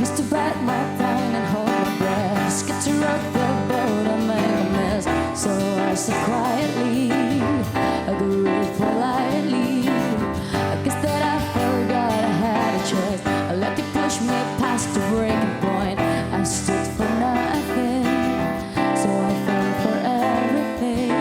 used to bite my tongue and hold my breath. Scared to rock the boat and make a mess. So I said quietly, I do it politely. I guess that I forgot I had a choice. I let you push me past the breaking point. I stood for nothing, so I fell for everything.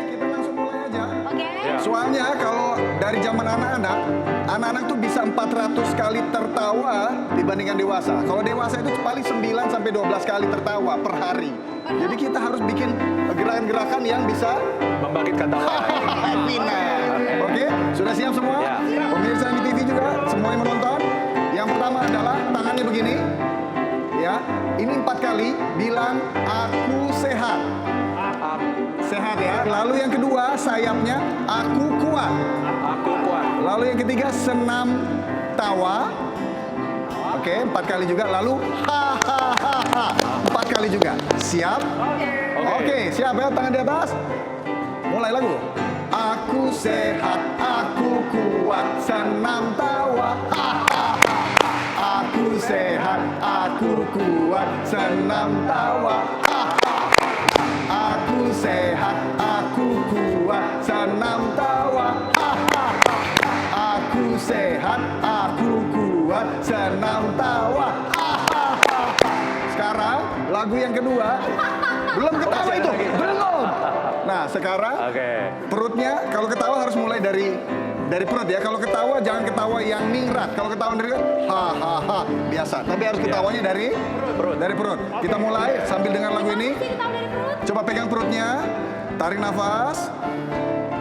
Kita langsung mulai aja. Oke. Soalnya kalau dari zaman anak-anak tuh bisa 400 kali tertawa dibandingkan dewasa. Kalau dewasa itu paling 9 sampai 12 kali tertawa per hari. Jadi kita harus bikin gerakan-gerakan yang bisa Membangkitkan tawa. Benar. Oke, sudah siap semua? Ya. Pemirsa di TV juga, semua yang menonton. Yang pertama adalah tangannya begini. Ya, ini 4 kali bilang aku sehat. Sehat ya. Lalu yang kedua sayapnya aku kuat. Aku kuat. Lalu yang ketiga senam tawa. Oke, 4 kali juga. Lalu hahaha 4 kali juga. Siap? Oke, siap ya, tangan di atas. Mulai lagu. Aku sehat, aku kuat, senam tawa. Hahaha. Aku sehat, aku kuat, senam tawa. Aku sehat, aku kuat, senam tawa. Aku sehat, aku kuat, senam tawa. Sekarang lagu yang kedua. Belum ketawa itu, belum. Nah, sekarang Oke. perutnya kalau ketawa harus mulai dari perut ya. Kalau ketawa jangan ketawa yang ningrat. Kalau ketawa dari ha biasa. Tapi harus ketawanya dari perut. Kita mulai sambil dengar lagu ini. Coba pegang perutnya, tarik nafas,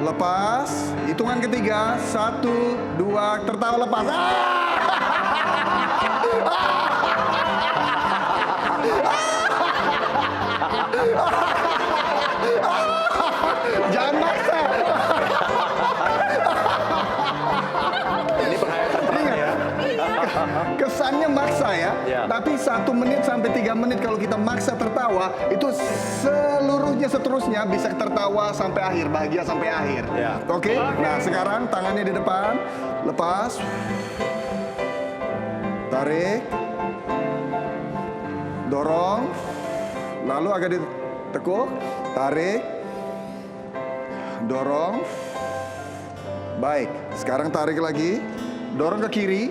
lepas. Hitungan ketiga, 1, 2, tertawa lepas. Jangan maksa. Ini penghayatan peran ya. Kesannya maksa ya, Ya. tapi 1 menit sampai 3 menit kalau kita maksa tertawa, itu seterusnya bisa tertawa sampai akhir, bahagia sampai akhir. Ya. Oke? Nah sekarang tangannya di depan, lepas, tarik, dorong, lalu agak ditekuk, tarik, dorong. Baik, sekarang tarik lagi, dorong ke kiri.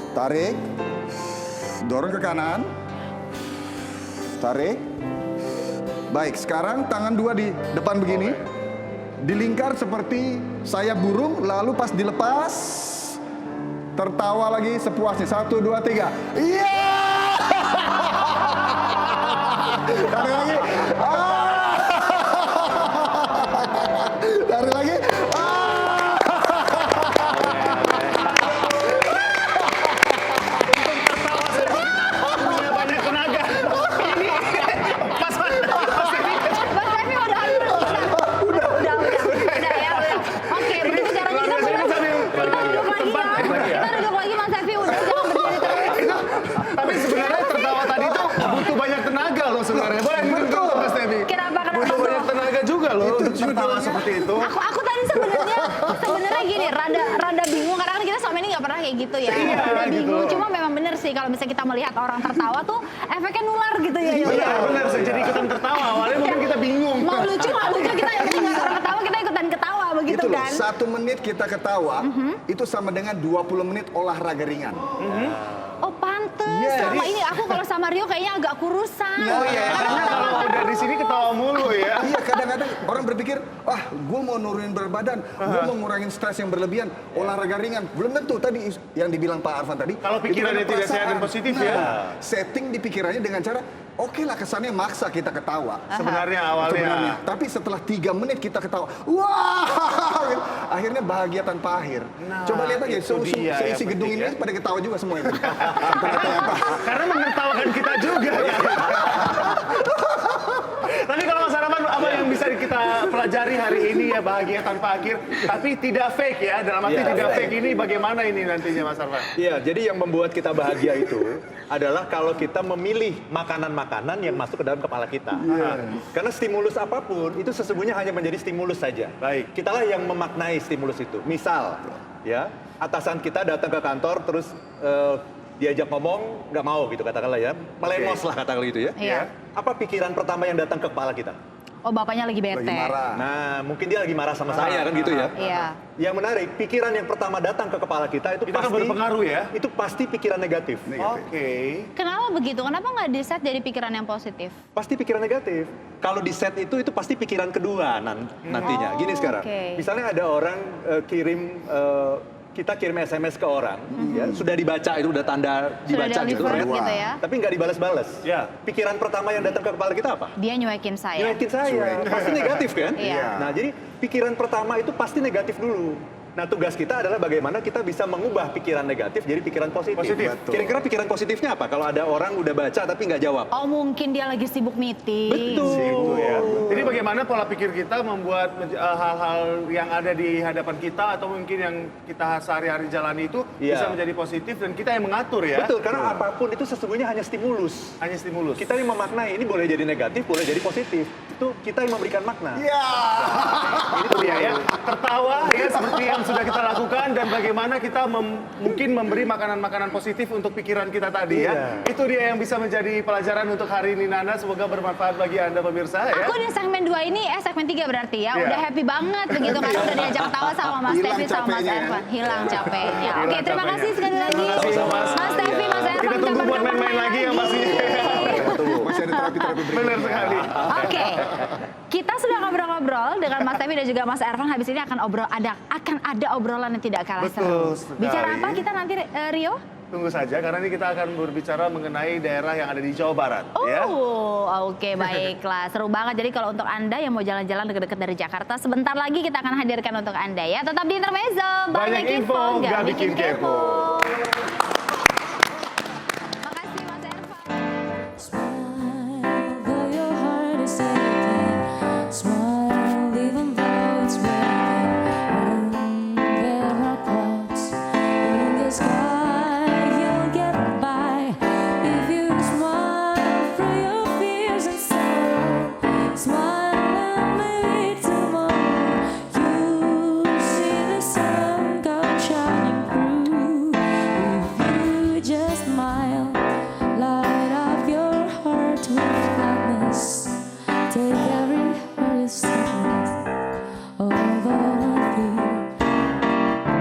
Tarik, dorong ke kanan, tarik. Baik, sekarang tangan dua di depan begini, dilingkar seperti sayap burung, lalu pas dilepas, tertawa lagi sepuasnya. 1, 2, 3. Iya! Tarik lagi. Tarik lagi. Punya banyak tenaga. Mas Devi udah ya. Oke, begitu caranya kita duduk lagi ya. Kita duduk lagi Mas Devi, udah jangan berdiri terus. Tapi sebenarnya tertawa tadi tuh butuh banyak tenaga loh sebenarnya. Boleh betul Mas Devi. Kenapa Butuh banyak tenaga juga loh untuk tertawa seperti itu. Aku tadi sebenarnya gini, rada bingung karena kan kita selama ini nggak pernah kayak gitu ya. Iya, Rada bingung, gitu. cuma memang bener sih kalau misalnya kita melihat orang tertawa tuh efeknya nular gitu ya. Benar, saya jadi ikutan tertawa. Awalnya mungkin kita bingung. Mau lucu kita ikutin orang ketawa, kita ikutan ketawa begitu Itu loh, kan. 1 menit kita ketawa, itu sama dengan 20 menit olahraga ringan. Oh pantes, Yes. selama ini aku kalau sama Rio kayaknya agak kurusan. Oh iya, karena kalau udah di sini ketawa mulu ya. Iya, kadang-kadang orang berpikir, gue mau nurunin berat badan, gue mau ngurangin stres yang berlebihan, olahraga ringan. Belum tentu tadi yang dibilang Pak Arfan tadi. Kalau pikirannya itu ada tidak sehat dan perasaan. positif ya. Setting di pikirannya dengan cara, oke lah kesannya maksa kita ketawa. Sebenarnya Sebenarnya. awalnya. Tapi setelah 3 menit kita ketawa, wah, akhirnya bahagia tanpa akhir. Nah, Coba lihat aja, itu dia seisi yang gedung penting ini ya. pada ketawa juga semua itu. Ternyata. Karena menertawakan kita juga. Tapi kalau Mas Harapan, apa yang bisa kita pelajari hari ini ya bahagia tanpa akhir, tapi tidak fake ya. Dalam arti Iya. tidak fake ini bagaimana ini nantinya Mas Arfan? Iya, jadi yang membuat kita bahagia itu adalah kalau kita memilih makanan-makanan yang masuk ke dalam kepala kita. Karena stimulus apapun itu sesungguhnya hanya menjadi stimulus saja. Baik. Kitalah yang memaknai stimulus itu. Misal, ya, atasan kita datang ke kantor terus diajak ngomong nggak mau gitu katakanlah ya, melengos lah katakanlah gitu ya. Iya. Apa pikiran pertama yang datang ke kepala kita? Oh, bapaknya lagi bete. Lagi marah. Nah, mungkin dia lagi marah sama saya kan gitu ya. Iya. Yang menarik, pikiran yang pertama datang ke kepala kita itu Itu akan berpengaruh ya? Itu pasti pikiran negatif. Oke. Kenapa begitu? Kenapa nggak di-set jadi pikiran yang positif? Pasti pikiran negatif. Kalau di set itu pasti pikiran kedua nantinya. Gini sekarang, oke. misalnya ada orang kita kirim SMS ke orang, ya sudah dibaca itu udah tanda Sudah dibaca gitu, delivered ya. gitu ya? Tapi nggak dibalas-balas. Ya. Pikiran pertama yang datang ke kepala kita apa? Dia nyuekin saya. Nyuekin saya, pasti negatif kan? Iya. Nah, jadi pikiran pertama itu pasti negatif dulu. Nah, tugas kita adalah bagaimana kita bisa mengubah pikiran negatif jadi pikiran positif. Positif. Betul. Kira-kira pikiran positifnya apa? Kalau ada orang udah baca tapi nggak jawab. Oh, mungkin dia lagi sibuk meeting. Betul. Itu ya. Jadi bagaimana pola pikir kita membuat hal-hal yang ada di hadapan kita atau mungkin yang kita sehari-hari jalani itu Iya. bisa menjadi positif dan kita yang mengatur ya. Betul, karena apapun itu sesungguhnya hanya stimulus. Hanya stimulus. Kita yang memaknai, ini boleh jadi negatif, boleh jadi positif. Itu kita yang memberikan makna. Ya. Itu dia ya. Tertawa ya seperti yang sudah kita lakukan dan bagaimana kita mungkin memberi makanan-makanan positif untuk pikiran kita tadi ya. Itu dia yang bisa menjadi pelajaran untuk hari ini Nana. Semoga bermanfaat bagi Anda pemirsa ya. Aku di segmen 2 ini, segmen 3 berarti ya, Iya. udah happy banget begitu karena udah diajak ketawa sama Mas Hilang Tevi sama Mas capeknya ya. Ervan. Hilang capeknya. Hilang Oke, terima capeknya. kasih sekali lagi. Terima kasih, Mas. Mas Tevi, Mas Ervan. Kita tunggu buat kapan-kapan main-main lagi ya Mas. Masih ada terapi-terapi berikutnya. Benar sekali. Oke, kita sudah ngobrol-ngobrol dengan Mas Tevi dan juga Mas Ervan. Habis ini akan ada obrolan yang tidak kalah Betul seru. sekali. Bicara apa kita nanti, Rio? Tunggu saja karena ini kita akan berbicara mengenai daerah yang ada di Jawa Barat ya. Oke, baiklah. Seru banget. Jadi kalau untuk Anda yang mau jalan-jalan dekat-dekat dari Jakarta, sebentar lagi kita akan hadirkan untuk Anda ya. Tetap di Intermezzo. Banyak info, nggak bikin kepo.